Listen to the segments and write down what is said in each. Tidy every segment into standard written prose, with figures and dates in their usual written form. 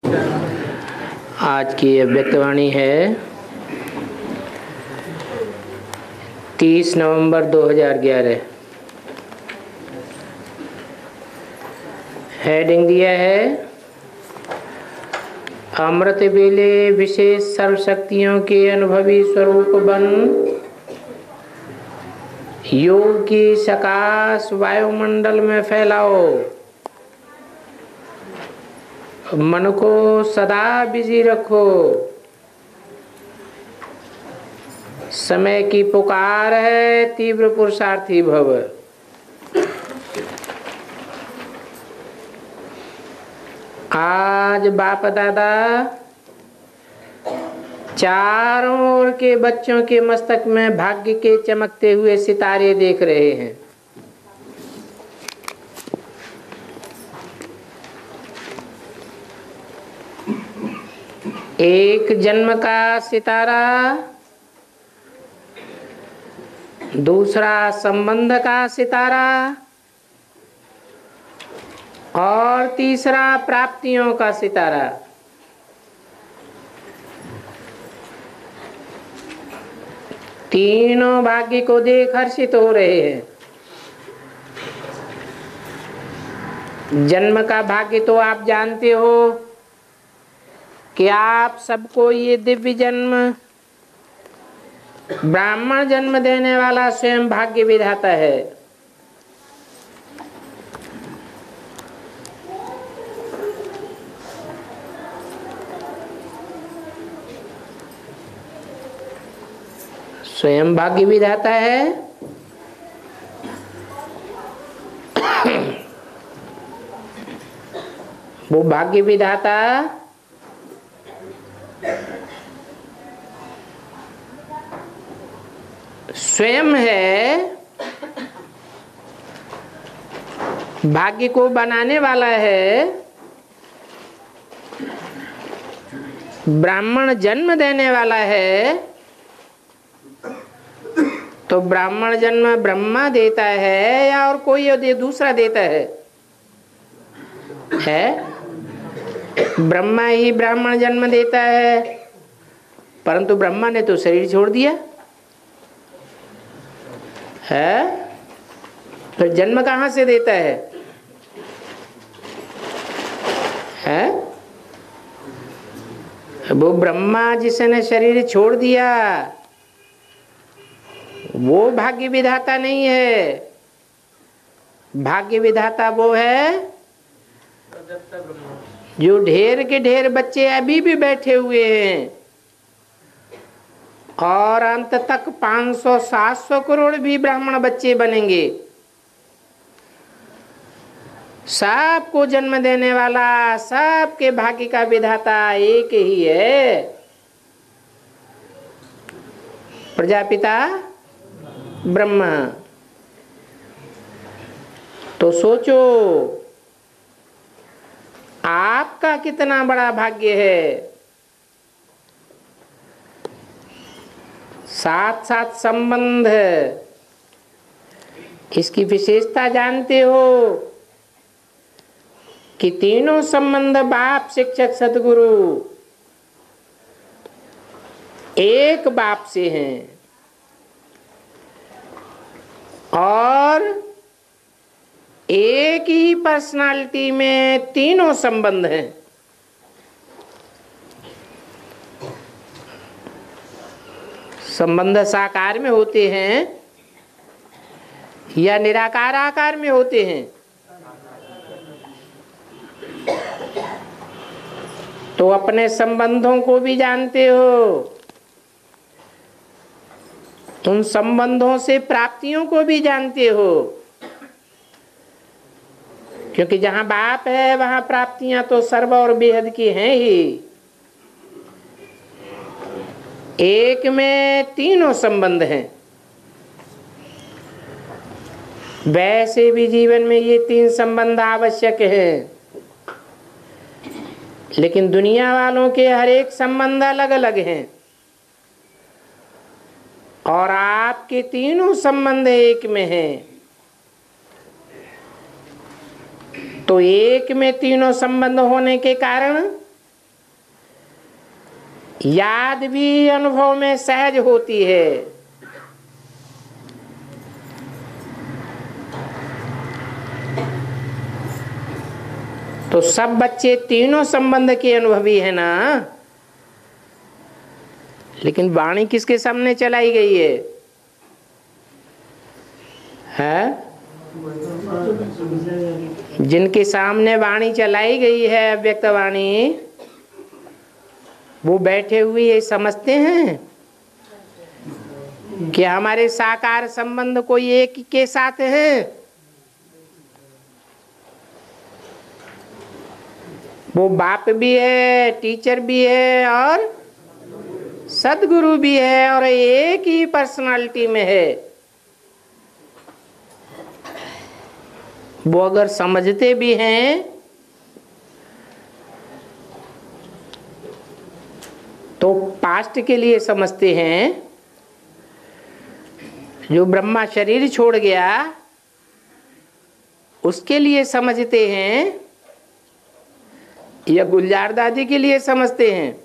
आज की अव्यक्तवाणी है 30 नवंबर 2011। हेडिंग दिया है अमृत बेले विशेष सर्वशक्तियों के अनुभवी स्वरूप बन योग की सकाश वायुमंडल में फैलाओ। मन को सदा बिजी रखो। समय की पुकार है, तीव्र पुरुषार्थी भव। आज बाप दादा चारों ओर के बच्चों के मस्तक में भाग्य के चमकते हुए सितारे देख रहे हैं। एक जन्म का सितारा, दूसरा संबंध का सितारा और तीसरा प्राप्तियों का सितारा। तीनों भाग्य को देख हर्षित हो रहे हैं। जन्म का भाग्य तो आप जानते हो कि आप सबको ये दिव्य जन्म ब्राह्मण जन्म देने वाला स्वयं भाग्य विधाता है। स्वयं भाग्य विधाता है। वो भाग्य विधाता स्वयं है, भाग्य को बनाने वाला है, ब्राह्मण जन्म देने वाला है। तो ब्राह्मण जन्म ब्रह्मा देता है या और कोई दूसरा देता है? ब्रह्मा ही ब्राह्मण जन्म देता है, परंतु ब्रह्मा ने तो शरीर छोड़ दिया है। फिर जन्म कहाँ से देता है? वो ब्रह्मा जिसने शरीर छोड़ दिया वो भाग्य विधाता नहीं है। भाग्य विधाता वो है जो ढेर के ढेर बच्चे अभी भी बैठे हुए हैं और अंत तक 500-700 करोड़ भी ब्राह्मण बच्चे बनेंगे। सबको जन्म देने वाला, सबके भाग्य का विधाता एक ही है, प्रजापिता ब्रह्मा। तो सोचो आपका कितना बड़ा भाग्य है। साथ साथ संबंध, इसकी विशेषता जानते हो कि तीनों संबंध बाप शिक्षक सदगुरु एक बाप से हैं और एक ही पर्सनालिटी में तीनों संबंध हैं। संबंध साकार में होते हैं या निराकार आकार में होते हैं? तो अपने संबंधों को भी जानते हो, उन संबंधों से प्राप्तियों को भी जानते हो, क्योंकि जहां बाप है वहां प्राप्तियां तो सर्व और बेहद की हैं ही। एक में तीनों संबंध हैं। वैसे भी जीवन में ये तीन संबंध आवश्यक हैं, लेकिन दुनिया वालों के हर एक संबंध अलग अलग हैं और आपके तीनों संबंध एक में हैं। तो एक में तीनों संबंध होने के कारण याद भी अनुभव में सहज होती है। तो सब बच्चे तीनों संबंध के अनुभवी है ना, लेकिन वाणी किसके सामने चलाई गई है? जिनके सामने वाणी चलाई गई है अव्यक्त वाणी, वो बैठे हुए ये समझते हैं कि हमारे साकार संबंध कोई एक के साथ है। वो बाप भी है, टीचर भी है और सदगुरु भी है, और एक ही पर्सनालिटी में है। वो अगर समझते भी हैं तो पास्ट के लिए समझते हैं। जो ब्रह्मा शरीर छोड़ गया उसके लिए समझते हैं, या गुलजार दादी के लिए समझते हैं,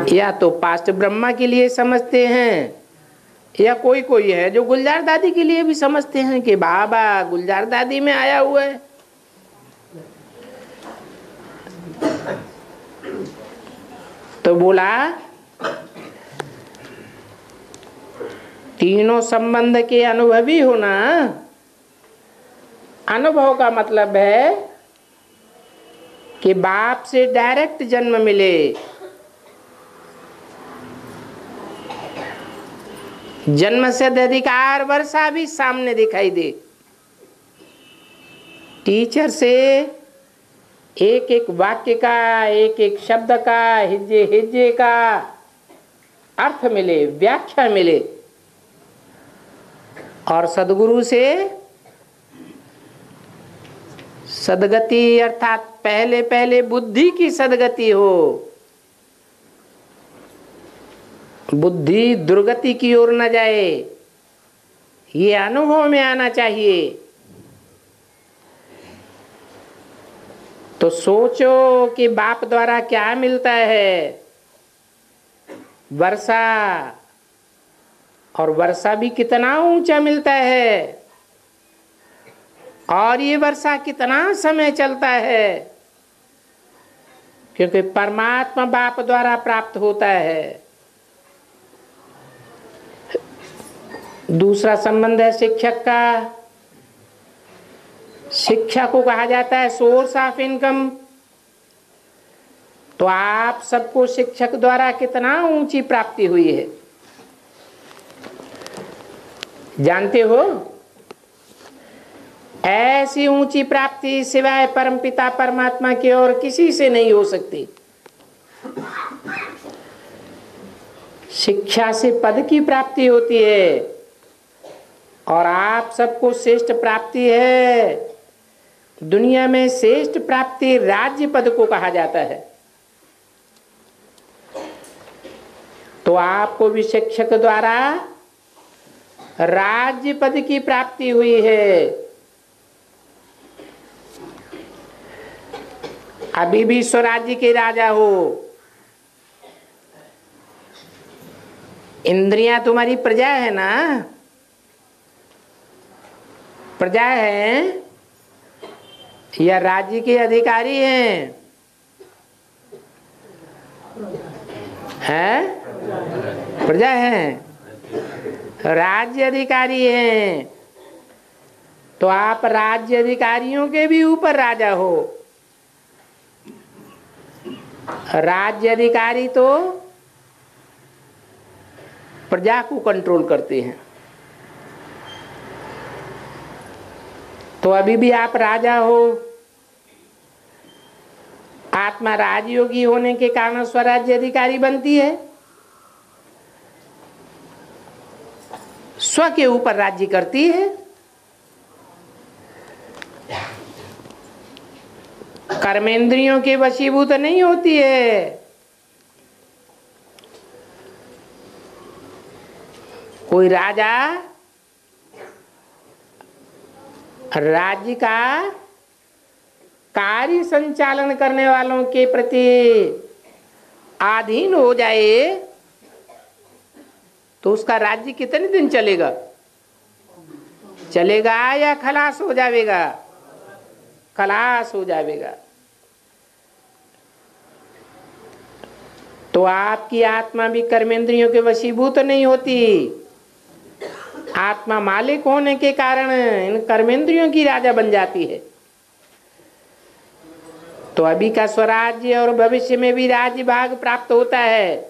या तो पास्ट ब्रह्मा के लिए समझते हैं, या कोई कोई है जो गुलजार दादी के लिए भी समझते हैं कि बाबा गुलजार दादी में आया हुआ है। तो बोला तीनों संबंध के अनुभवी होना। अनुभव का मतलब है कि बाप से डायरेक्ट जन्म मिले, जन्म से अधिकार वर्षा भी सामने दिखाई दे, टीचर से एक एक वाक्य का, एक एक शब्द का, हिज्जे हिज्जे का अर्थ मिले, व्याख्या मिले, और सदगुरु से सदगति अर्थात पहले पहले बुद्धि की सदगति हो, बुद्धि दुर्गति की ओर न जाए, ये अनुभव में आना चाहिए। तो सोचो कि बाप द्वारा क्या मिलता है? वर्षा, और वर्षा भी कितना ऊंचा मिलता है, और ये वर्षा कितना समय चलता है, क्योंकि परमात्मा बाप द्वारा प्राप्त होता है। दूसरा संबंध है शिक्षक का। शिक्षा को कहा जाता है सोर्स ऑफ इनकम। तो आप सबको शिक्षक द्वारा कितना ऊंची प्राप्ति हुई है जानते हो? ऐसी ऊंची प्राप्ति सिवाय परमपिता परमात्मा की और किसी से नहीं हो सकती। शिक्षा से पद की प्राप्ति होती है, और आप सबको श्रेष्ठ प्राप्ति है। दुनिया में श्रेष्ठ प्राप्ति राज्य पद को कहा जाता है। तो आपको भी शिक्षक द्वारा राज्य पद की प्राप्ति हुई है। अभी भी स्वराज्य के राजा हो। इंद्रियां तुम्हारी प्रजा है ना? प्रजा है या राज्य के अधिकारी हैं? हैं? प्रजा हैं, राज्य अधिकारी हैं। तो आप राज्य अधिकारियों के भी ऊपर राजा हो। राज्य अधिकारी तो प्रजा को कंट्रोल करते हैं। तो अभी भी आप राजा हो। आत्मा राजयोगी होने के कारण स्वराज्य अधिकारी बनती है। स्व के ऊपर राज्य करती है। कर्मेंद्रियों के वशीभूत नहीं होती है। कोई राजा राज्य का कार्य संचालन करने वालों के प्रति अधीन हो जाए तो उसका राज्य कितने दिन चलेगा? चलेगा या खलास हो जाएगा? खलास हो जाएगा। तो आपकी आत्मा भी कर्मेंद्रियों के वशीभूत नहीं होती। आत्मा मालिक होने के कारण इन कर्मेंद्रियों की राजा बन जाती है। तो अभी का स्वराज्य और भविष्य में भी राज्य भाग प्राप्त होता है।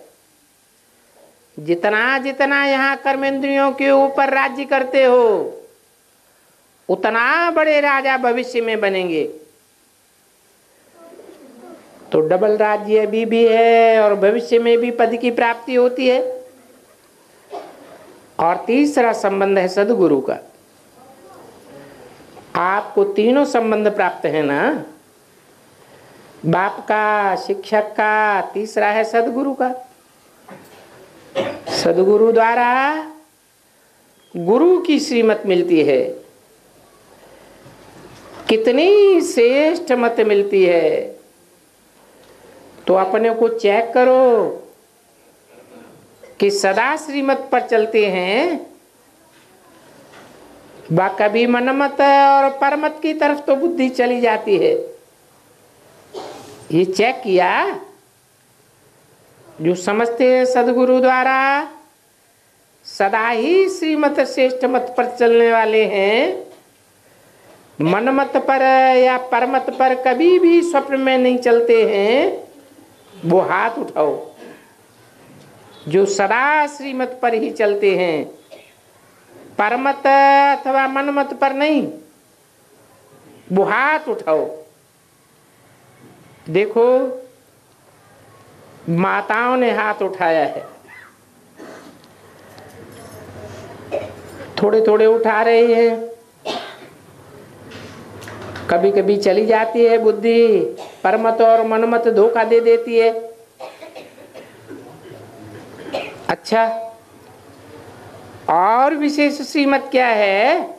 जितना जितना यहाँ कर्मेंद्रियों के ऊपर राज्य करते हो उतना बड़े राजा भविष्य में बनेंगे। तो डबल राज्य अभी भी है और भविष्य में भी पद की प्राप्ति होती है। और तीसरा संबंध है सदगुरु का। आपको तीनों संबंध प्राप्त है ना, बाप का, शिक्षक का, तीसरा है सदगुरु का। सदगुरु द्वारा गुरु की श्रीमत मिलती है। कितनी श्रेष्ठ मत मिलती है। तो अपने को चेक करो कि सदा श्रीमत पर चलते हैं व कभी मनमत और परमत की तरफ तो बुद्धि चली जाती है। ये चेक किया? जो समझते हैं सदगुरु द्वारा सदा ही श्रीमत श्रेष्ठ मत पर चलने वाले हैं, मनमत पर या परमत पर कभी भी स्वप्न में नहीं चलते हैं, वो हाथ उठाओ। जो सदा श्रीमत पर ही चलते हैं, परमत अथवा मनमत पर नहीं, वो हाथ उठाओ। देखो माताओं ने हाथ उठाया है, थोड़े थोड़े उठा रहे हैं। कभी कभी चली जाती है बुद्धि, परमत और मनमत धोखा दे देती है। अच्छा, और विशेष श्रीमत क्या है?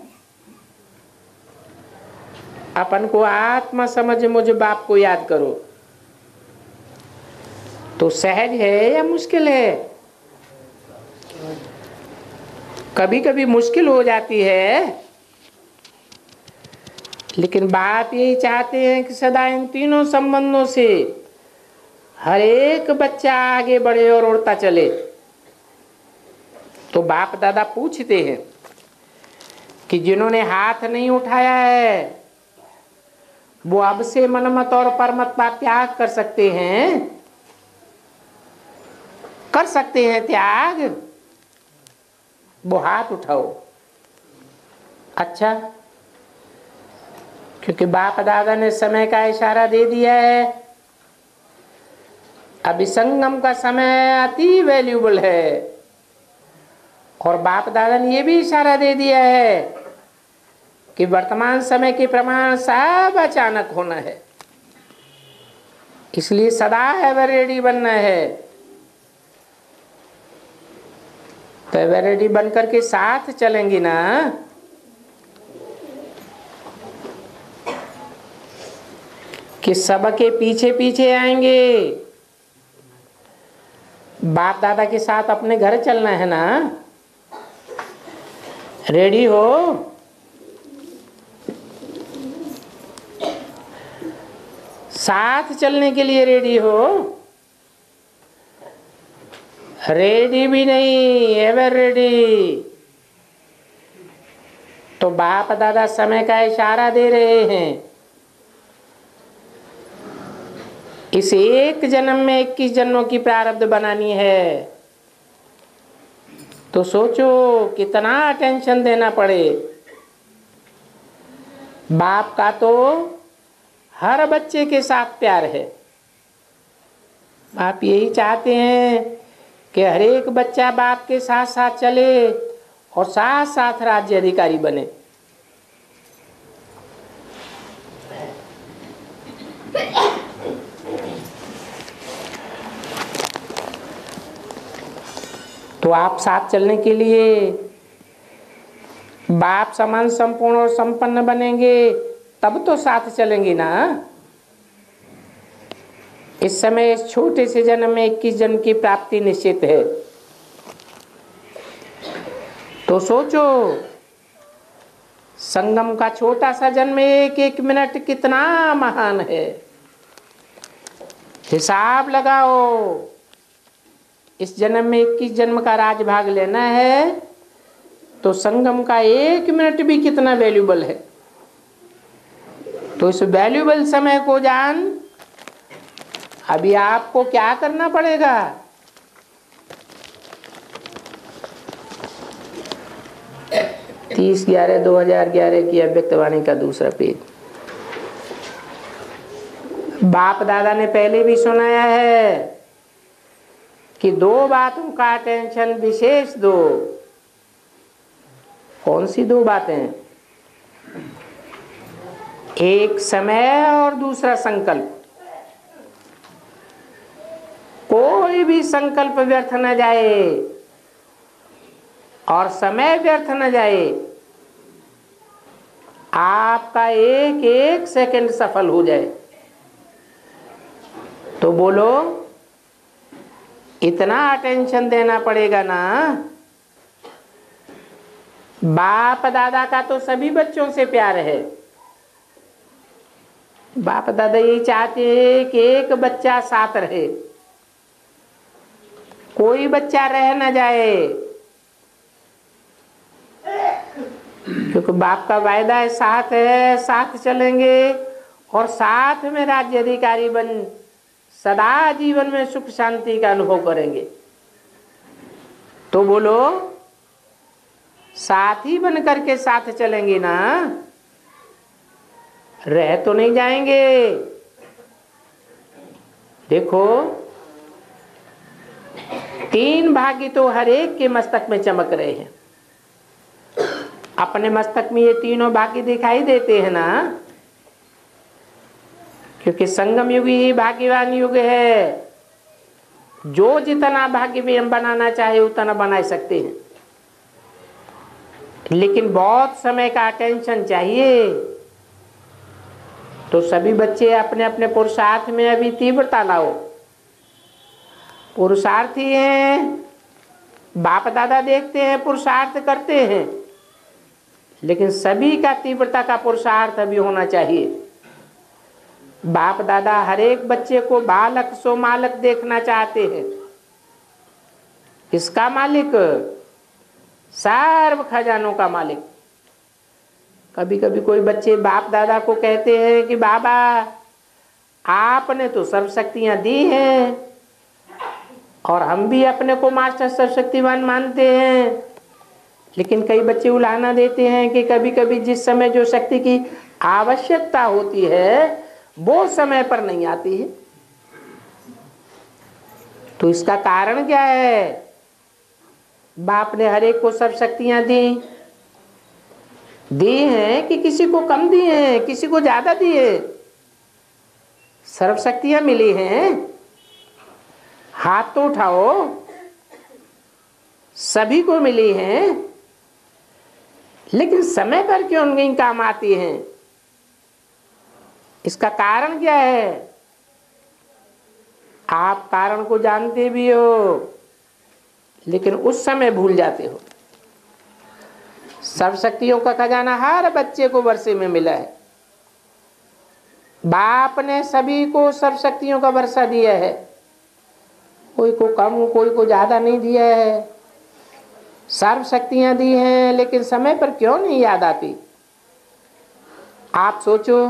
अपन को आत्मा समझ मुझे बाप को याद करो। तो सहज है या मुश्किल है? कभी कभी मुश्किल हो जाती है, लेकिन बाप यही चाहते हैं कि सदा इन तीनों संबंधों से हर एक बच्चा आगे बढ़े और उड़ता चले। तो बाप दादा पूछते हैं कि जिन्होंने हाथ नहीं उठाया है वो अब से मनमत और परमत का त्याग कर सकते हैं? कर सकते हैं त्याग? वो हाथ उठाओ। अच्छा, क्योंकि बाप दादा ने समय का इशारा दे दिया है। अभी संगम का समय अति वैल्यूबल है। और बाप दादा ने यह भी इशारा दे दिया है कि वर्तमान समय के प्रमाण सब अचानक होना है, इसलिए सदा एवर रेडी बनना है। तो एवर रेडी बनकर के साथ चलेंगे ना, कि सबके पीछे पीछे आएंगे। बाप दादा के साथ अपने घर चलना है ना। रेडी हो? साथ चलने के लिए रेडी हो? रेडी भी नहीं, एवर रेडी। तो बाप दादा समय का इशारा दे रहे हैं। इस एक जन्म में 21 जन्मों की प्रारब्ध बनानी है। तो सोचो कितना अटेंशन देना पड़े। बाप का तो हर बच्चे के साथ प्यार है। बाप यही चाहते हैं कि हर एक बच्चा बाप के साथ साथ चले और साथ साथ राज्य अधिकारी बने। तो आप साथ चलने के लिए बाप समान संपूर्ण और संपन्न बनेंगे, तब तो साथ चलेंगे ना। इस समय इस छोटे से जन्म में 21 जन्म की प्राप्ति निश्चित है। तो सोचो, संगम का छोटा सा जन्म, एक एक मिनट कितना महान है। हिसाब लगाओ, इस जन्म में 21 जन्म का राजभाग लेना है तो संगम का एक मिनट भी कितना वैल्यूबल है। तो इस वैल्यूबल समय को जान, अभी आपको क्या करना पड़ेगा? 30/11/2011 की अव्यक्तवाणी का दूसरा पेज। बाप दादा ने पहले भी सुनाया है कि 2 बातों का अटेंशन विशेष दो। कौन सी 2 बातें? एक समय और दूसरा संकल्प। कोई भी संकल्प व्यर्थ न जाए और समय व्यर्थ न जाए। आपका एक एक सेकंड सफल हो जाए। तो बोलो, इतना अटेंशन देना पड़ेगा ना। बाप दादा का तो सभी बच्चों से प्यार है। बाप दादा ये चाहते हैं कि एक बच्चा साथ रहे, कोई बच्चा रह न जाए, क्योंकि बाप का वायदा है, साथ चलेंगे और साथ में राज्य अधिकारी बन सदा जीवन में सुख शांति का अनुभव करेंगे। तो बोलो, साथी बन करके साथ चलेंगे ना, रह तो नहीं जाएंगे। देखो, 3 भाग्य तो हर एक के मस्तक में चमक रहे हैं। अपने मस्तक में ये तीनों भाग्य दिखाई देते हैं ना, क्योंकि संगम युग ही भाग्यवान युग है। जो जितना भाग्य भी हम बनाना चाहे उतना बना सकते हैं, लेकिन बहुत समय का अटेंशन चाहिए। तो सभी बच्चे अपने अपने पुरुषार्थ में अभी तीव्रता लाओ। पुरुषार्थी हैं, बाप दादा देखते हैं, पुरुषार्थ करते हैं, लेकिन सभी का तीव्रता का पुरुषार्थ अभी होना चाहिए। बाप दादा हर एक बच्चे को बालक सो मालक देखना चाहते हैं। किसका मालिक? सर्व खजानों का मालिक। कभी कभी कोई बच्चे बाप दादा को कहते हैं कि बाबा आपने तो सर्व शक्तियां दी हैं और हम भी अपने को मास्टर सर्वशक्तिवान मानते हैं, लेकिन कई बच्चे उलाहना देते हैं कि कभी कभी जिस समय जो शक्ति की आवश्यकता होती है वो समय पर नहीं आती है। तो इसका कारण क्या है? बाप ने हर एक को सब शक्तियां दी हैं कि किसी को कम दी हैं, किसी को ज्यादा दी है। सर्व शक्तियां मिली हैं, हाथ तो उठाओ, सभी को मिली हैं, लेकिन समय पर क्यों नहीं काम आती हैं? इसका कारण क्या है? आप कारण को जानते भी हो, लेकिन उस समय भूल जाते हो। सर्व शक्तियों का खजाना हर बच्चे को वर्षे में मिला है। बाप ने सभी को सर्व शक्तियों का वर्षा दिया है, कोई को कम कोई को ज्यादा नहीं दिया है। सर्व शक्तियां दी हैं, लेकिन समय पर क्यों नहीं याद आती? आप सोचो,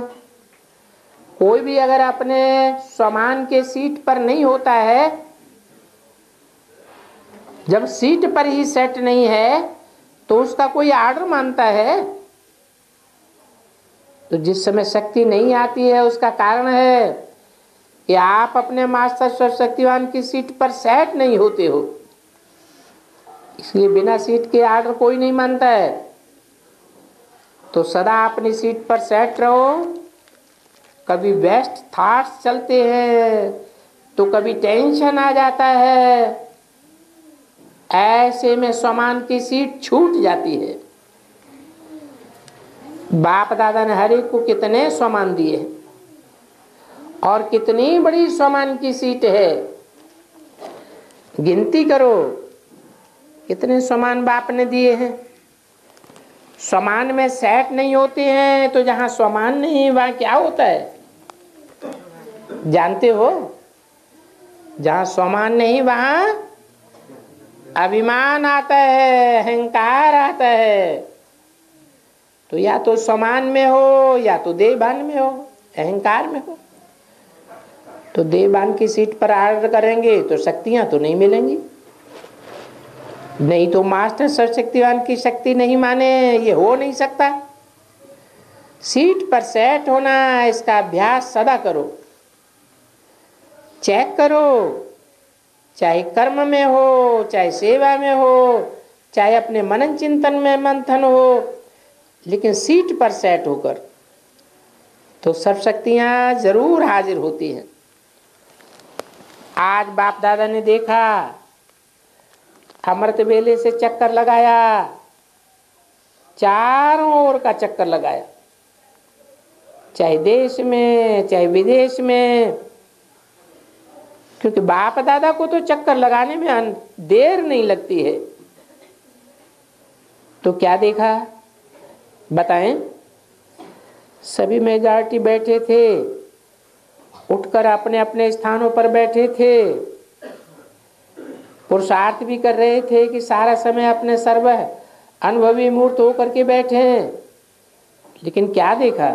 कोई भी अगर अपने सामान के सीट पर नहीं होता है, जब सीट पर ही सेट नहीं है तो उसका कोई आर्डर मानता है? तो जिस समय शक्ति नहीं आती है उसका कारण है कि आप अपने मास्टर सर्वशक्तिवान की सीट पर सेट नहीं होते हो। इसलिए बिना सीट के आर्डर कोई नहीं मानता है। तो सदा अपनी सीट पर सेट रहो। कभी वेस्ट थॉट्स चलते हैं तो कभी टेंशन आ जाता है, ऐसे में सामान की सीट छूट जाती है। बाप दादा ने हर एक को कितने सामान दिए और कितनी बड़ी स्वमान की सीट है, गिनती करो कितने स्वमान बाप ने दिए हैं। स्वमान में सेट नहीं होते हैं, तो जहां स्वमान नहीं वहां क्या होता है जानते हो? जहां स्वमान नहीं वहां अभिमान आता है, अहंकार आता है। तो या तो स्वमान में हो या तो देहभान में हो, अहंकार में हो। तो देहभान की सीट पर आर्डर करेंगे तो शक्तियां तो नहीं मिलेंगी। नहीं तो मास्टर सर्वशक्तिवान की शक्ति नहीं माने, ये हो नहीं सकता। सीट पर सेट होना, इसका अभ्यास सदा करो, चेक करो, चाहे कर्म में हो, चाहे सेवा में हो, चाहे अपने मनन चिंतन में मंथन हो, लेकिन सीट पर सेट होकर तो सब शक्तियां जरूर हाजिर होती हैं। आज बाप दादा ने देखा, अमृत वेले से चक्कर लगाया, चारों ओर का चक्कर लगाया, चाहे देश में चाहे विदेश में, क्योंकि बाप दादा को तो चक्कर लगाने में देर नहीं लगती है। तो क्या देखा बताएं? सभी मेजॉरिटी बैठे थे, उठकर अपने अपने स्थानों पर बैठे थे, पुरुषार्थ भी कर रहे थे कि सारा समय अपने सर्व अनुभवी मूर्त होकर के बैठे हैं। लेकिन क्या देखा?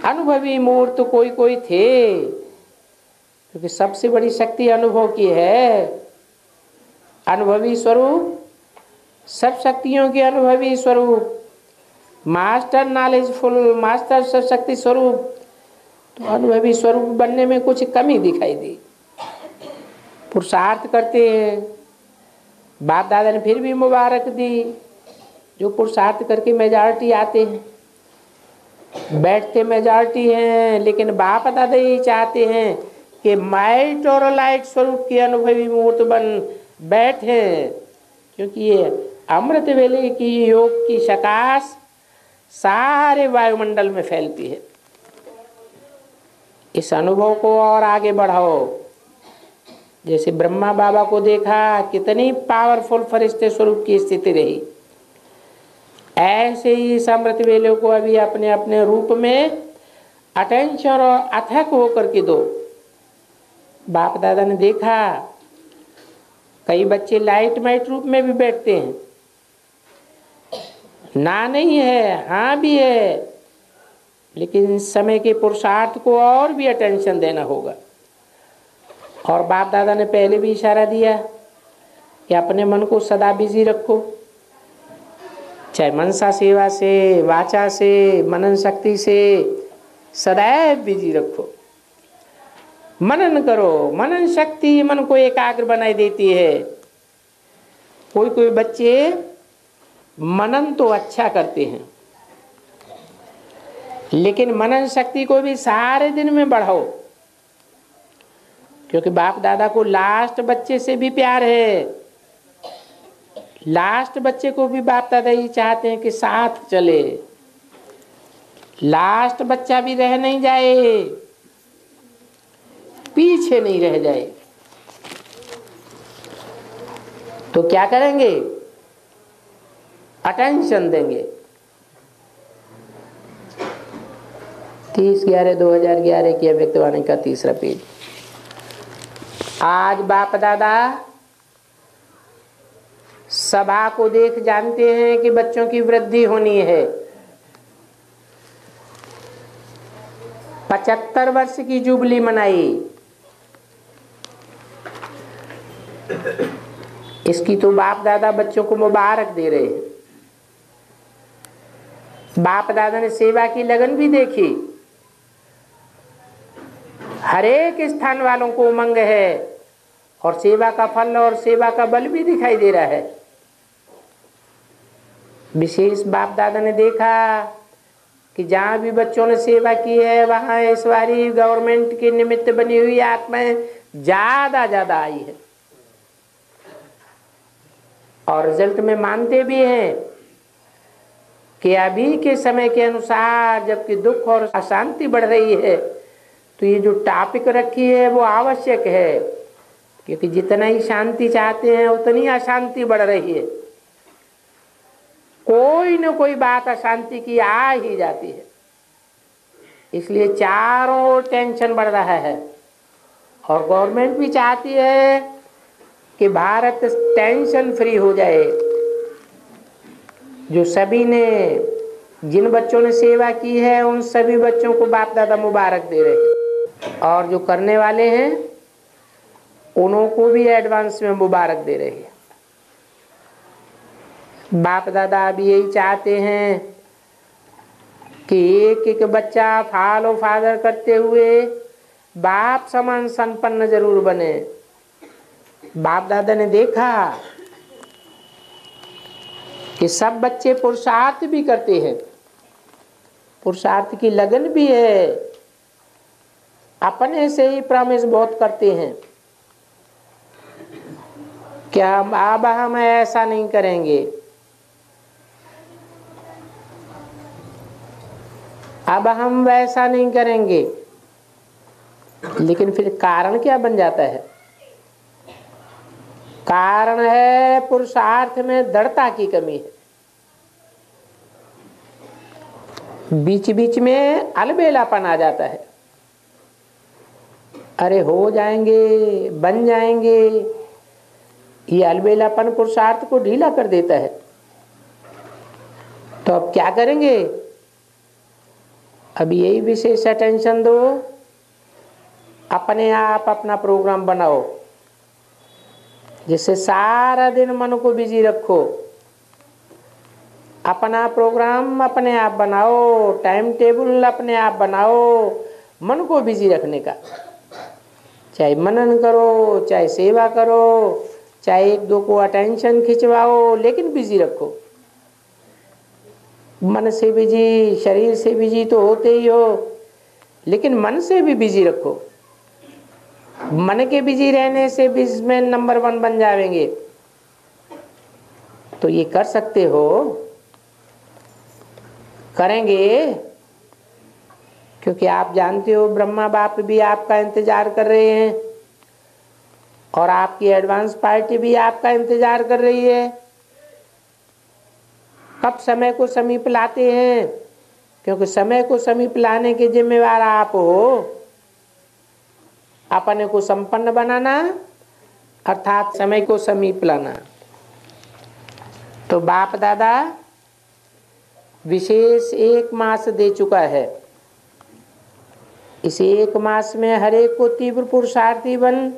अनुभवी मूर्त कोई कोई थे, क्योंकि सबसे बड़ी शक्ति अनुभव की है। अनुभवी स्वरूप, सब शक्तियों के अनुभवी स्वरूप, मास्टर नॉलेजफुल, मास्टर शक्ति स्वरूप। तो अनुभवी स्वरूप बनने में कुछ कमी दिखाई दी। पुरुषार्थ करते हैं, बाप दादा ने फिर भी मुबारक दी। जो पुरुषार्थ करके मेजॉरिटी आते हैं, बैठते मेजॉरिटी हैं, लेकिन बाप दादा ही चाहते हैं कि माइट और लाइट स्वरूप की अनुभवी मूर्त बन बैठे, क्योंकि ये अमृत वेले की योग की सकाश सारे वायुमंडल में फैलती है। इस अनुभव को और आगे बढ़ाओ। जैसे ब्रह्मा बाबा को देखा, कितनी पावरफुल फरिश्ते स्वरूप की स्थिति रही, ऐसे ही इस अमृत वेले को अभी अपने अपने रूप में अटेंशन और अथक होकर के दो। बाप दादा ने देखा, कई बच्चे लाइट माइट रूप में भी बैठते हैं, ना नहीं है, हाँ भी है, लेकिन समय के पुरुषार्थ को और भी अटेंशन देना होगा। और बाप दादा ने पहले भी इशारा दिया कि अपने मन को सदा बिजी रखो, चाहे मनसा सेवा से, वाचा से, मनन शक्ति से सदैव बिजी रखो। मनन करो, मनन शक्ति मन को एकाग्र बनाई देती है। कोई कोई बच्चे मनन तो अच्छा करते हैं, लेकिन मनन शक्ति को भी सारे दिन में बढ़ाओ, क्योंकि बाप दादा को लास्ट बच्चे से भी प्यार है। लास्ट बच्चे को भी बाप दादा ही चाहते हैं कि साथ चले, लास्ट बच्चा भी रह नहीं जाए, पीछे नहीं रह जाए। तो क्या करेंगे? अटेंशन देंगे। 30/11/2011 की अव्यक्तवाणी का 3रा पेज। आज बाप दादा सभा को देख जानते हैं कि बच्चों की वृद्धि होनी है। 75 वर्ष की जुबली मनाई, इसकी तो बाप दादा बच्चों को मुबारक दे रहे हैं। बाप दादा ने सेवा की लगन भी देखी, हर एक स्थान वालों को उमंग है, और सेवा का फल और सेवा का बल भी दिखाई दे रहा है। विशेष बाप दादा ने देखा कि जहाँ भी बच्चों ने सेवा की है, वहाँ इस बारी गवर्नमेंट के निमित्त बनी हुई आत्माएं ज्यादा आई है, और रिजल्ट में मानते भी हैं कि अभी के समय के अनुसार, जबकि दुख और अशांति बढ़ रही है, तो ये जो टॉपिक रखी है वो आवश्यक है, क्योंकि जितना ही शांति चाहते हैं उतनी अशांति बढ़ रही है। कोई न कोई बात अशांति की आ ही जाती है, इसलिए चारों ओर टेंशन बढ़ रहा है। और गवर्नमेंट भी चाहती है कि भारत टेंशन फ्री हो जाए। जो सभी ने, जिन बच्चों ने सेवा की है उन सभी बच्चों को बाप दादा मुबारक दे रहे हैं, और जो करने वाले हैं उन्हों को भी एडवांस में मुबारक दे रहे हैं। बाप दादा भी यही चाहते हैं कि एक एक बच्चा फॉलो फादर करते हुए बाप समान संपन्न जरूर बने। बाप दादा ने देखा कि सब बच्चे पुरुषार्थ भी करते हैं, पुरुषार्थ की लगन भी है, अपने से ही प्रॉमिस बहुत करते हैं क्या अब हम ऐसा नहीं करेंगे, अब हम वैसा नहीं करेंगे। लेकिन फिर कारण क्या बन जाता है? कारण है पुरुषार्थ में दृढ़ता की कमी है। बीच बीच में अलबेलापन आ जाता है। अरे हो जाएंगे, बन जाएंगे, ये अलबेलापन पुरुषार्थ को ढीला कर देता है। तो अब क्या करेंगे? अब यही विशेष अटेंशन दो, अपने आप अपना प्रोग्राम बनाओ, जिससे सारा दिन मन को बिजी रखो। अपना प्रोग्राम अपने आप बनाओ, टाइम टेबल अपने आप बनाओ, मन को बिजी रखने का। चाहे मनन करो, चाहे सेवा करो, चाहे एक दो को अटेंशन खिंचवाओ, लेकिन बिजी रखो। मन से बिजी, शरीर से बिजी तो होते ही हो, लेकिन मन से भी बिजी रखो। मन के बिजी रहने से बिजनेस में नंबर 1 बन जाएंगे। तो ये कर सकते हो, करेंगे, क्योंकि आप जानते हो ब्रह्मा बाप भी आपका इंतजार कर रहे हैं, और आपकी एडवांस पार्टी भी आपका इंतजार कर रही है। कब समय को समीप लाते हैं, क्योंकि समय को समीप लाने के जिम्मेवार आप हो। अपने को संपन्न बनाना अर्थात समय को समीप लाना। तो बाप दादा विशेष 1 मास दे चुका है। इस 1 मास में हर एक को तीव्र पुरुषार्थी बन,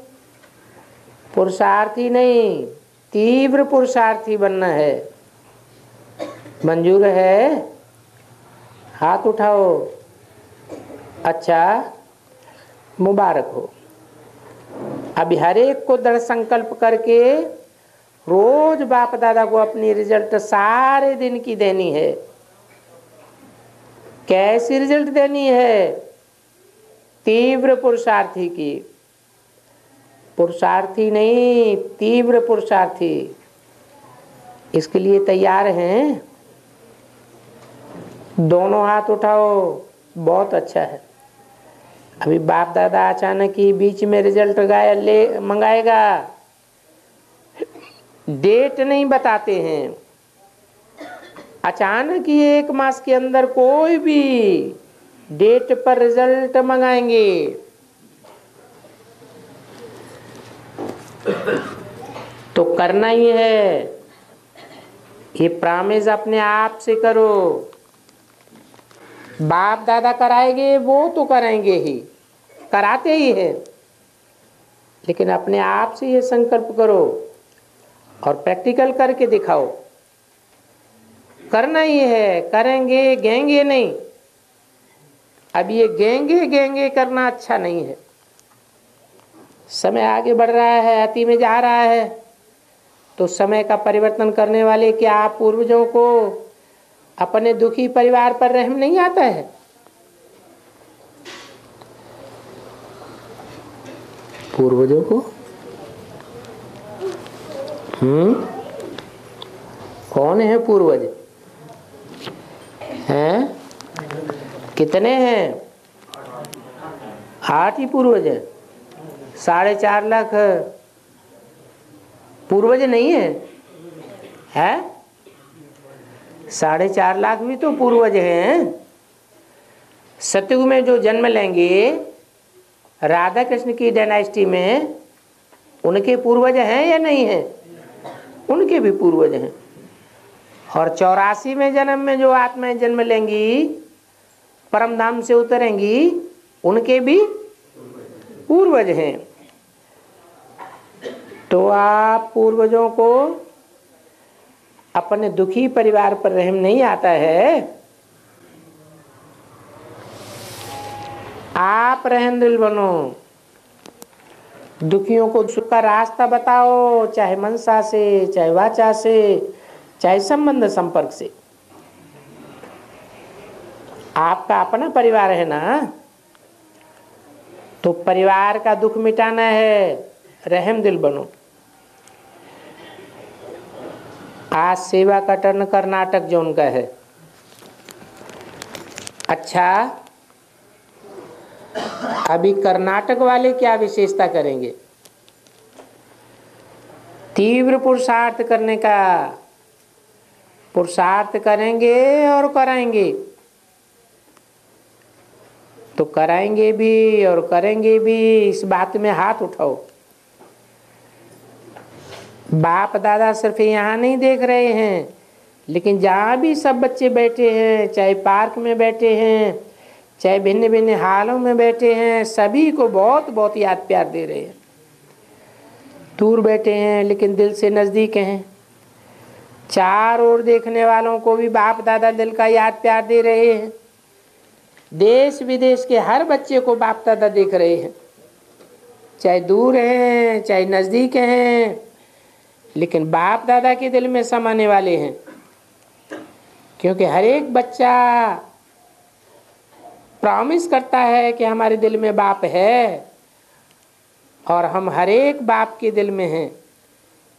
पुरुषार्थी नहीं तीव्र पुरुषार्थी बनना है। मंजूर है? हाथ उठाओ। अच्छा, मुबारक हो। अभी हर एक को दृढ़ संकल्प करके रोज बाप दादा को अपनी रिजल्ट सारे दिन की देनी है। कैसी रिजल्ट देनी है? तीव्र पुरुषार्थी की। पुरुषार्थी नहीं, तीव्र पुरुषार्थी। इसके लिए तैयार हैं? दोनों हाथ उठाओ। बहुत अच्छा है। अभी बाप दादा अचानक ही बीच में रिजल्ट मंगाएगा, डेट नहीं बताते हैं। अचानक ही 1 मास के अंदर कोई भी डेट पर रिजल्ट मंगाएंगे। तो करना ही है, ये प्रॉमिस अपने आप से करो। बाप दादा कराएंगे वो तो करेंगे ही, कराते ही है, लेकिन अपने आप से ये संकल्प करो और प्रैक्टिकल करके दिखाओ। करना ही है, करेंगे गेंगे नहीं। अब ये गेंगे करना अच्छा नहीं है। समय आगे बढ़ रहा है, अति में जा रहा है, तो समय का परिवर्तन करने वाले क्या आप पूर्वजों को अपने दुखी परिवार पर रहम नहीं आता है? पूर्वजों को कौन है पूर्वज? हैं? कितने हैं? 8 ही पूर्वज है। 4.5 लाख पूर्वज नहीं है, है? 4.5 लाख भी तो पूर्वज हैं। सतयुग में जो जन्म लेंगे राधा कृष्ण की डायनेस्टी में, उनके पूर्वज हैं या नहीं हैं? उनके भी पूर्वज हैं। और 84 में जन्म में जो आत्माएं जन्म लेंगी, परम धाम से उतरेंगी, उनके भी पूर्वज हैं। तो आप पूर्वजों को अपने दुखी परिवार पर रहम नहीं आता है? आप रहम दिल बनो, दुखियों को सुख का रास्ता बताओ, चाहे मनसा से, चाहे वाचा से, चाहे संबंध संपर्क से। आपका अपना परिवार है ना, तो परिवार का दुख मिटाना है, रहम दिल बनो। आज सेवा का टर्न कर्नाटक जोन का है। अच्छा, अभी कर्नाटक वाले क्या विशेषता करेंगे? तीव्र पुरुषार्थ करने का, पुरुषार्थ करेंगे और कराएंगे। तो कराएंगे भी और करेंगे भी, इस बात में हाथ उठाओ। बाप दादा सिर्फ यहाँ नहीं देख रहे हैं, लेकिन जहाँ भी सब बच्चे बैठे हैं, चाहे पार्क में बैठे हैं, चाहे भिन्न भिन्न हालों में बैठे हैं, सभी को बहुत बहुत याद प्यार दे रहे हैं। दूर बैठे हैं लेकिन दिल से नज़दीक हैं। चार ओर देखने वालों को भी बाप दादा दिल का याद प्यार दे रहे हैं। देश विदेश के हर बच्चे को बाप दादा देख रहे हैं, चाहे दूर हैं चाहे नज़दीक हैं, लेकिन बाप दादा के दिल में समाने वाले हैं। क्योंकि हर एक बच्चा प्रॉमिस करता है कि हमारे दिल में बाप है, और हम हर एक बाप के दिल में हैं।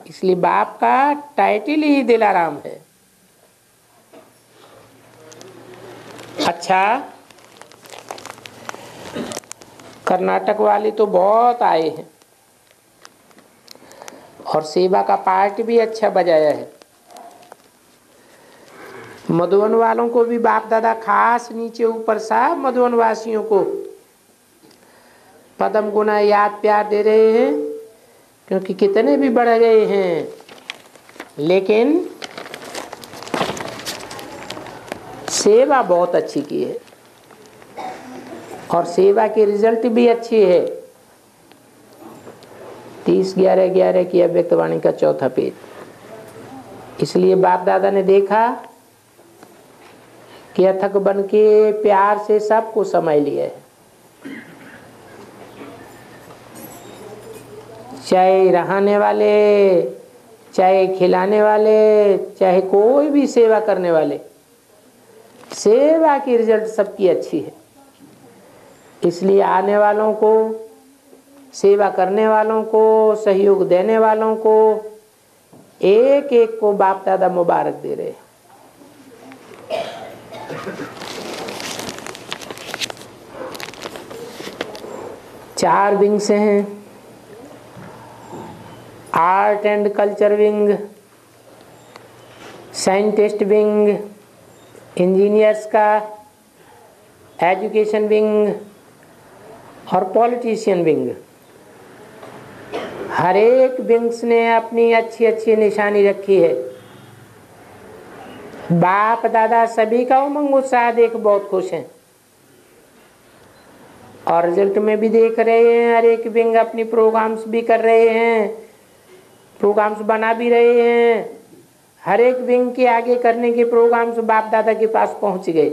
इसलिए बाप का टाइटल ही दिलाराम है। अच्छा, कर्नाटक वाले तो बहुत आए हैं और सेवा का पार्ट भी अच्छा बजाया है। मधुबन वालों को भी बाप दादा खास नीचे ऊपर सब मधुबन वासियों को पदम गुना याद प्यार दे रहे हैं। क्योंकि कितने भी बढ़ गए हैं, लेकिन सेवा बहुत अच्छी की है और सेवा की रिजल्ट भी अच्छी है। 30/11/11 की अव्यक्तवाणी का 4था पेज। इसलिए बाप दादा ने देखा कि अथक बन के प्यार से सबको समाय लिया है। चाहे रहने वाले, चाहे खिलाने वाले, चाहे कोई भी सेवा करने वाले, सेवा की रिजल्ट सबकी अच्छी है। इसलिए आने वालों को, सेवा करने वालों को, सहयोग देने वालों को, एक एक को बाप दादा मुबारक दे रहे हैं। चार विंग से हैं, art and culture wing, scientist wing, engineers का, एजुकेशन विंग और पॉलिटिशियन विंग। हर एक विंग्स ने अपनी अच्छी अच्छी निशानी रखी है। बाप दादा सभी का उमंग उत्साह देख बहुत खुश हैं और रिजल्ट में भी देख रहे हैं। हर एक विंग अपनी प्रोग्राम्स भी कर रहे हैं, प्रोग्राम्स बना भी रहे हैं। हर एक विंग के आगे करने के प्रोग्राम्स बाप दादा के पास पहुंच गए।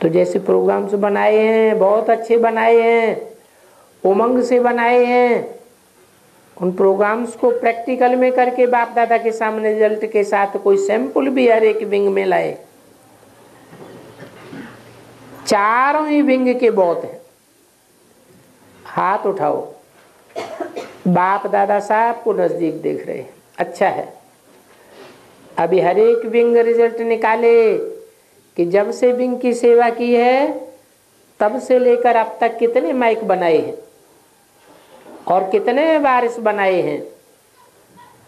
तो जैसे प्रोग्राम्स बनाए हैं, बहुत अच्छे बनाए हैं, उमंग से बनाए हैं। उन प्रोग्राम्स को प्रैक्टिकल में करके बाप दादा के सामने रिजल्ट के साथ कोई सैंपल भी हर एक विंग में लाए। चारों ही विंग के बहुत हैं। हाथ उठाओ, बाप दादा साहब को नजदीक देख रहे हैं। अच्छा है, अभी हर एक विंग रिजल्ट निकाले कि जब से विंग की सेवा की है तब से लेकर अब तक कितने माइक बनाए हैं और कितने वारिस बनाए हैं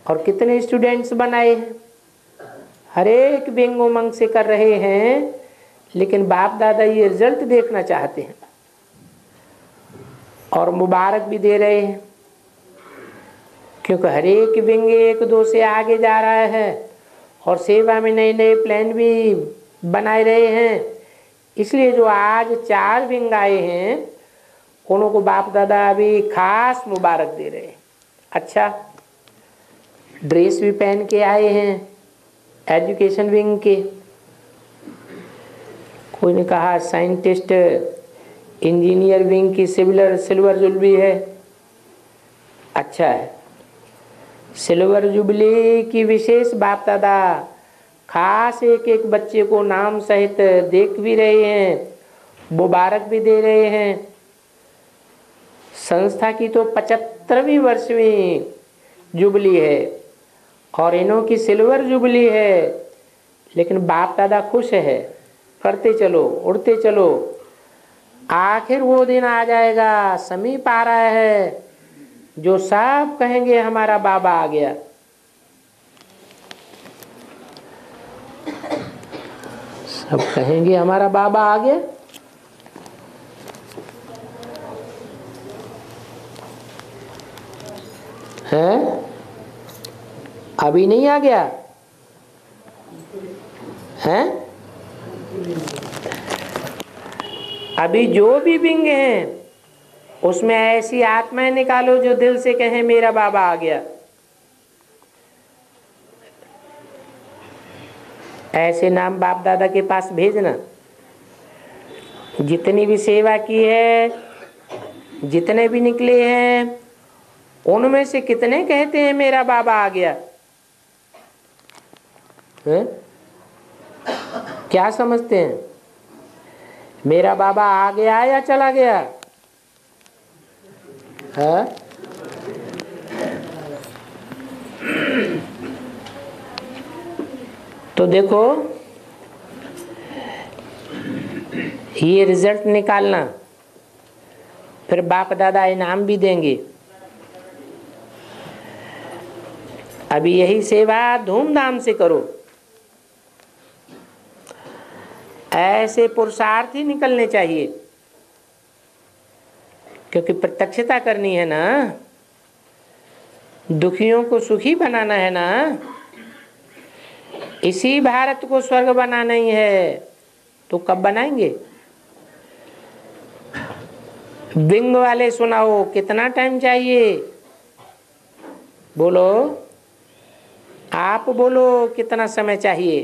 और कितने स्टूडेंट्स बनाए हैं। हर एक विंग उमंग से कर रहे हैं, लेकिन बाप दादा ये रिजल्ट देखना चाहते हैं और मुबारक भी दे रहे हैं, क्योंकि हर एक विंग एक दो से आगे जा रहा है और सेवा में नए नए प्लान भी बनाए रहे हैं। इसलिए जो आज 4 विंग आए हैं उन्हों को बाप दादा अभी खास मुबारक दे रहे हैं। अच्छा, ड्रेस भी पहन के आए हैं एजुकेशन विंग के। कोई ने कहा साइंटिस्ट इंजीनियर विंग की सिल्वर जुबली है। अच्छा है, सिल्वर जुबली की विशेष बाप दादा खास एक एक बच्चे को नाम सहित देख भी रहे हैं, मुबारक भी दे रहे हैं। संस्था की तो 75वीं वर्षवीं जुबली है और इन्हों की सिल्वर जुबली है, लेकिन बाप दादा खुश है। करते चलो, उड़ते चलो, आखिर वो दिन आ जाएगा, समीप आ रहा है, जो सब कहेंगे हमारा बाबा आ गया। सब कहेंगे हमारा बाबा आ गया। हैं? अभी नहीं आ गया हैं? अभी जो भी विंग हैं उसमें ऐसी आत्माएं निकालो जो दिल से कहें मेरा बाबा आ गया। ऐसे नाम बाप दादा के पास भेजना। जितनी भी सेवा की है, जितने भी निकले हैं, उनमें से कितने कहते हैं मेरा बाबा आ गया है? क्या समझते हैं, मेरा बाबा आ गया या चला गया है? तो देखो, ये रिजल्ट निकालना, फिर बाप दादा इनाम भी देंगे। अभी यही सेवा धूमधाम से करो। ऐसे पुरुषार्थ ही निकलने चाहिए, क्योंकि प्रत्यक्षता करनी है ना, दुखियों को सुखी बनाना है ना, इसी भारत को स्वर्ग बनाना ही है। तो कब बनाएंगे? विंग वाले सुनाओ, कितना टाइम चाहिए? बोलो, आप बोलो, कितना समय चाहिए?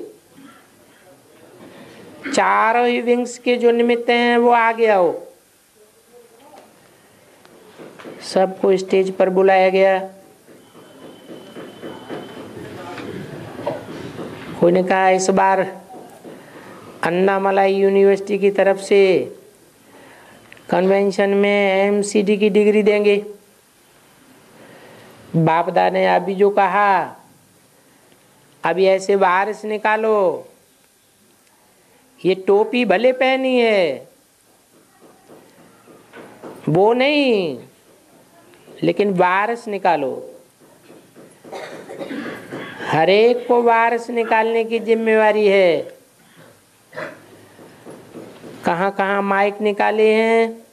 चारों ही विंग्स के जो निमित्त हैं वो आगे आओ। सबको स्टेज पर बुलाया गया। कोई ने कहा इस बार अन्नामलाई यूनिवर्सिटी की तरफ से कन्वेंशन में एमसीडी की डिग्री देंगे। बाप दादा ने अभी जो कहा, अभी ऐसे वारिस निकालो। ये टोपी भले पहनी है, वो नहीं, लेकिन वारिस निकालो। हर एक को वारिस निकालने की जिम्मेवारी है। कहाँ कहाँ माइक निकाले हैं,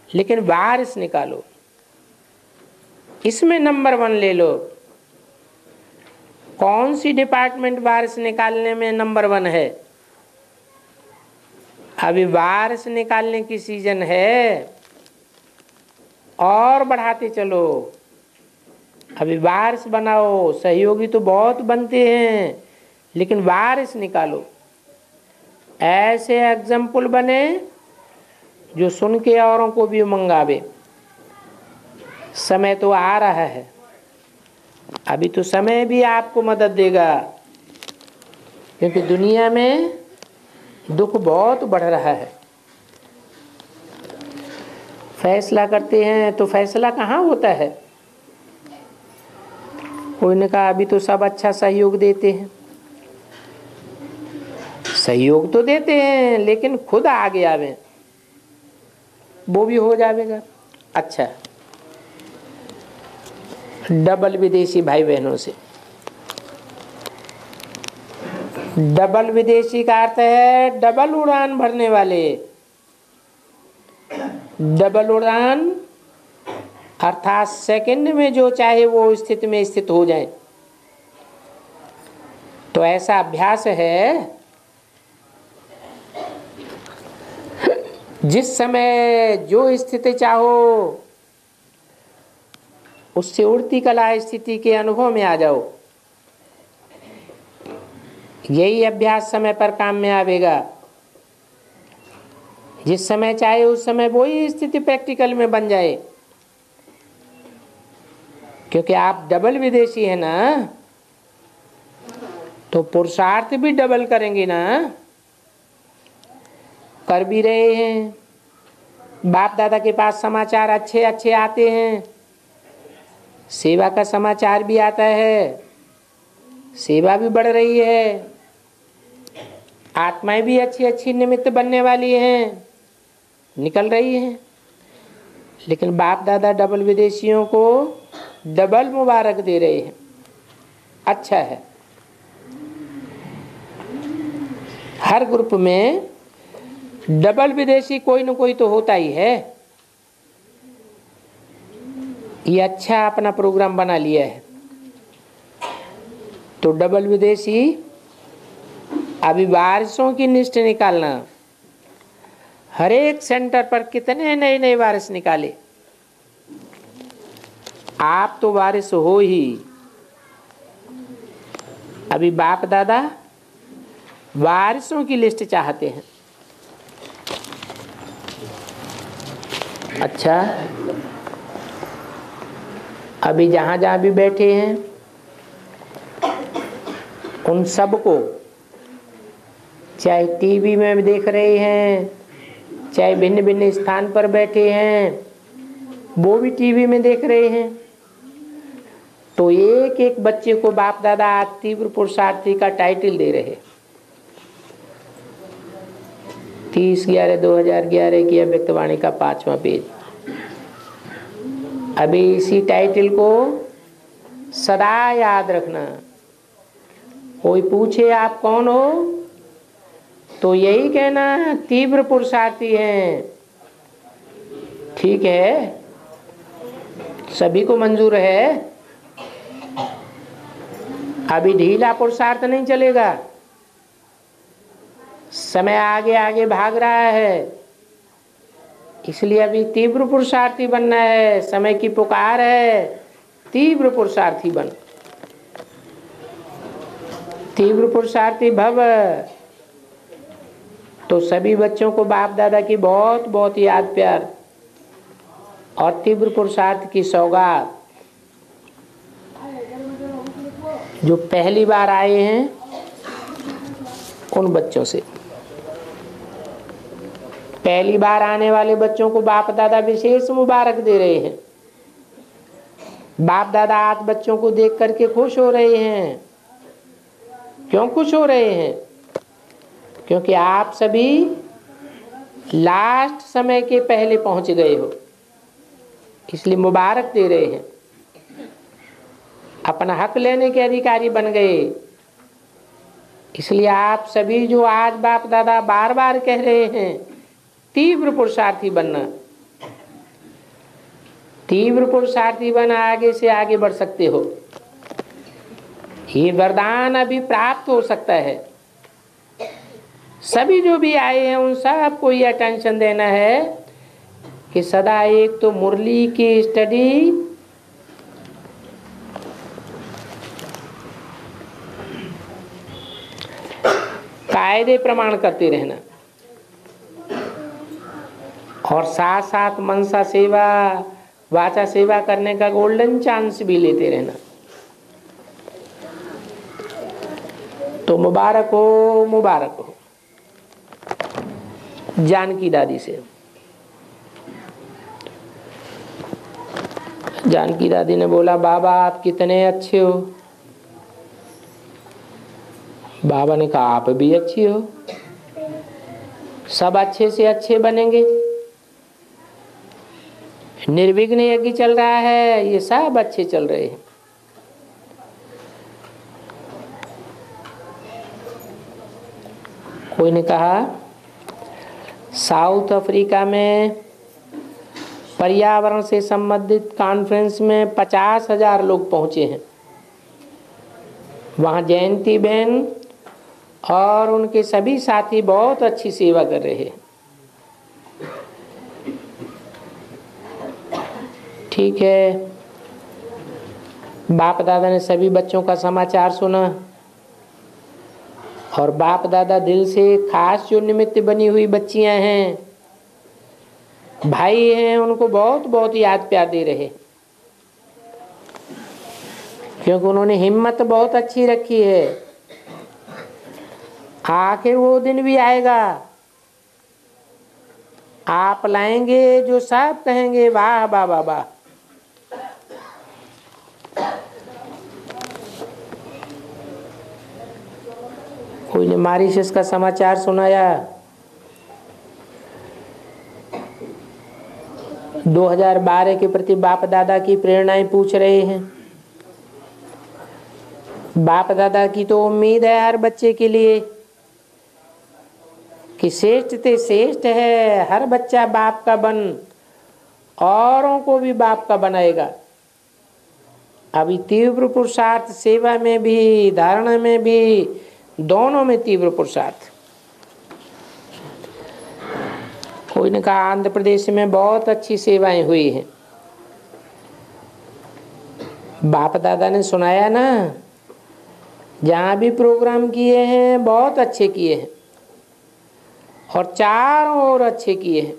लेकिन वारिस निकालो। इसमें नंबर 1 ले लो। कौन सी डिपार्टमेंट वारिस निकालने में नंबर 1 है? अभी वारिस निकालने की सीजन है, और बढ़ाते चलो। अभी वारिस बनाओ। सहयोगी तो बहुत बनते हैं, लेकिन वारिस निकालो। ऐसे एग्जाम्पल बने जो सुन के औरों को भी मंगावे। समय तो आ रहा है, अभी तो समय भी आपको मदद देगा, क्योंकि दुनिया में दुख बहुत बढ़ रहा है। फैसला करते हैं तो फैसला कहाँ होता है? कोई ने कहा अभी तो सब अच्छा सहयोग देते हैं। सहयोग तो देते हैं, लेकिन खुद आगे आवे। वो भी हो जाएगा। अच्छा, डबल विदेशी भाई बहनों से, डबल विदेशी का अर्थ है डबल उड़ान भरने वाले। डबल उड़ान अर्थात सेकंड में जो चाहे वो स्थिति में स्थित हो जाए। तो ऐसा अभ्यास है जिस समय जो स्थिति चाहो उससे उड़ती कला स्थिति के अनुभव में आ जाओ। यही अभ्यास समय पर काम में आवेगा। जिस समय चाहे उस समय वही स्थिति प्रैक्टिकल में बन जाए, क्योंकि आप डबल विदेशी है ना, तो पुरुषार्थ भी डबल करेंगे ना। कर भी रहे हैं, बाप दादा के पास समाचार अच्छे अच्छे आते हैं, सेवा का समाचार भी आता है, सेवा भी बढ़ रही है, आत्माएं भी अच्छी अच्छी निमित्त बनने वाली हैं, निकल रही हैं। लेकिन बाप दादा डबल विदेशियों को डबल मुबारक दे रहे हैं। अच्छा है, हर ग्रुप में डबल विदेशी कोई न कोई तो होता ही है। ये अच्छा अपना प्रोग्राम बना लिया है। तो डबल विदेशी अभी वारिसों की लिस्ट निकालना, हर एक सेंटर पर कितने नए नए वारिस निकाले। आप तो वारिस हो ही। अभी बाप दादा वारिसों की लिस्ट चाहते हैं। अच्छा, अभी जहां जहां भी बैठे हैं उन सबको, चाहे टीवी में देख रहे हैं, चाहे भिन्न भिन्न स्थान पर बैठे हैं, वो भी टीवी में देख रहे हैं, तो एक एक बच्चे को बाप दादा आज तीव्र पुरुषार्थी का टाइटल दे रहे। 30/11/2011 की अव्यक्तवाणी का 5वां पेज। अभी इसी टाइटल को सदा याद रखना। कोई पूछे आप कौन हो, तो यही कहना तीव्र पुरुषार्थी हैं। ठीक है, सभी को मंजूर है। अभी ढीला पुरुषार्थ नहीं चलेगा, समय आगे आगे भाग रहा है, इसलिए अभी तीव्र पुरुषार्थी बनना है। समय की पुकार है, तीव्र पुरुषार्थी बन, तीव्र पुरुषार्थी भव। तो सभी बच्चों को बाप दादा की बहुत बहुत याद प्यार और तीव्र पुरुषार्थ की सौगात। जो पहली बार आए हैं उन बच्चों से, पहली बार आने वाले बच्चों को बाप दादा विशेष मुबारक दे रहे हैं। बाप दादा आज बच्चों को देख करके खुश हो रहे हैं। क्यों खुश हो रहे हैं? क्योंकि आप सभी लास्ट समय के पहले पहुंच गए हो, इसलिए मुबारक दे रहे हैं। अपना हक लेने के अधिकारी बन गए, इसलिए आप सभी जो आज बाप दादा बार बार कह रहे हैं तीव्र पुरुषार्थी बनना, तीव्र पुरुषार्थी बना आगे से आगे बढ़ सकते हो। ये वरदान अभी प्राप्त हो सकता है। सभी जो भी आए हैं उन सबको ये अटेंशन देना है कि सदा एक तो मुरली की स्टडी, कायदे प्रमाण करते रहना और साथ साथ मनसा सेवा, वाचा सेवा करने का गोल्डन चांस भी लेते रहना। तो मुबारक हो, मुबारक हो। जानकी दादी से, जानकी दादी ने बोला, बाबा आप कितने अच्छे हो। बाबा ने कहा आप भी अच्छी हो, सब अच्छे से अच्छे बनेंगे। निर्विघ्न यज्ञ चल रहा है, ये सब अच्छे चल रहे हैं। कोई ने कहा साउथ अफ्रीका में पर्यावरण से संबंधित कॉन्फ्रेंस में 50,000 लोग पहुंचे हैं। वहाँ जयंती बहन और उनके सभी साथी बहुत अच्छी सेवा कर रहे हैं। ठीक है, बाप दादा ने सभी बच्चों का समाचार सुना और बाप दादा दिल से खास जो निमित्त बनी हुई बच्चियां हैं, भाई हैं, उनको बहुत बहुत याद प्यार दे रहे, क्योंकि उन्होंने हिम्मत बहुत अच्छी रखी है। आखिर वो दिन भी आएगा, आप लाएंगे जो सब कहेंगे वाह वाह वाह वाह। कोई ने मॉरिशस का समाचार सुनाया। 2012 के प्रति बाप दादा की प्रेरणाएं पूछ रहे हैं। बाप दादा की तो उम्मीद है हर बच्चे के लिए कि श्रेष्ठ से श्रेष्ठ है, हर बच्चा बाप का बन औरों को भी बाप का बनाएगा। अभी तीव्र पुरुषार्थ, सेवा में भी, धारणा में भी, दोनों में तीव्र पुरुषार्थ। कोई ने कहा आंध्र प्रदेश में बहुत अच्छी सेवाएं हुई हैं। बाप दादा ने सुनाया ना, जहां भी प्रोग्राम किए हैं बहुत अच्छे किए हैं और चारों ओर अच्छे किए हैं।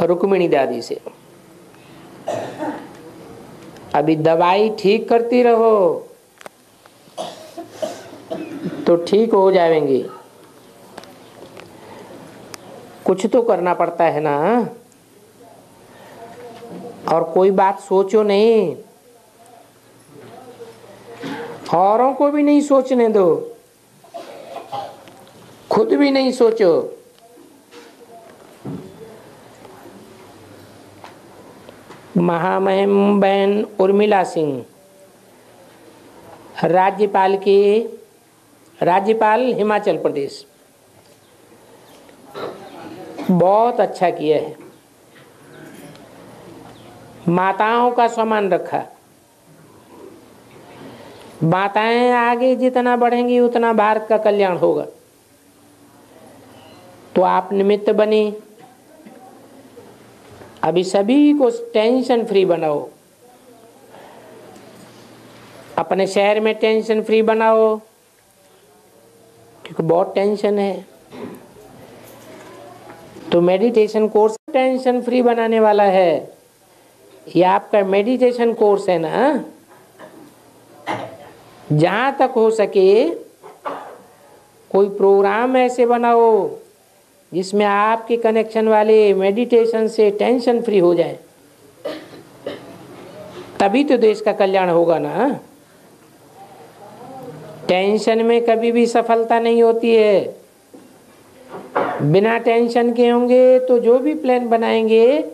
रुक्मिणी दादी से अभी दवाई ठीक करती रहो तो ठीक हो जाएंगे। कुछ तो करना पड़ता है ना। और कोई बात सोचो नहीं, औरों को भी नहीं सोचने दो, खुद भी नहीं सोचो। महामहिम बहन उर्मिला सिंह, राज्यपाल हिमाचल प्रदेश, बहुत अच्छा किया है। माताओं का सम्मान रखा। माताएं आगे जितना बढ़ेंगी उतना भारत का कल्याण होगा। तो आप निमित्त बने। अभी सभी को टेंशन फ्री बनाओ, अपने शहर में टेंशन फ्री बनाओ, क्योंकि बहुत टेंशन है। तो मेडिटेशन कोर्स टेंशन फ्री बनाने वाला है। ये आपका मेडिटेशन कोर्स है ना। जहां तक हो सके कोई प्रोग्राम ऐसे बनाओ जिसमें आपके कनेक्शन वाले मेडिटेशन से टेंशन फ्री हो जाए, तभी तो देश का कल्याण होगा ना। टेंशन में कभी भी सफलता नहीं होती है। बिना टेंशन के होंगे तो जो भी प्लान बनाएंगे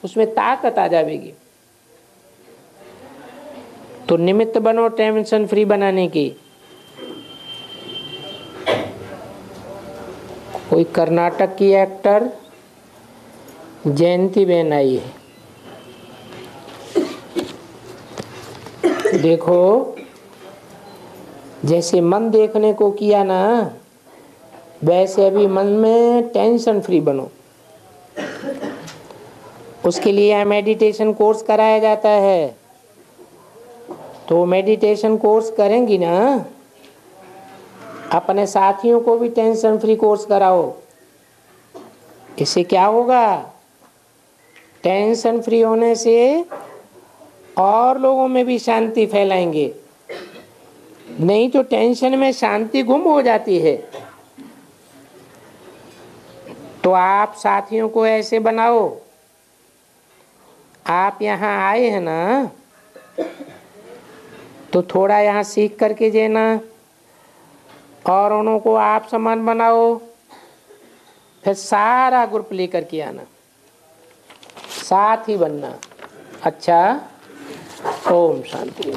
उसमें ताकत आ जाएगी। तो निमित्त बनो टेंशन फ्री बनाने की। कोई कर्नाटक की एक्टर जयंती बहन आई है। देखो, जैसे मन देखने को किया ना, वैसे अभी मन में टेंशन फ्री बनो। उसके लिए मेडिटेशन कोर्स कराया जाता है। तो मेडिटेशन कोर्स करेंगी ना, अपने साथियों को भी टेंशन फ्री कोर्स कराओ। इससे क्या होगा? टेंशन फ्री होने से और लोगों में भी शांति फैलाएंगे। नहीं तो टेंशन में शांति गुम हो जाती है। तो आप साथियों को ऐसे बनाओ, आप यहाँ आए हैं ना, तो थोड़ा यहाँ सीख करके देना और उनको आप समान बनाओ, फिर सारा ग्रुप लेकर के आना। साथ ही बनना। अच्छा, ओम शांति।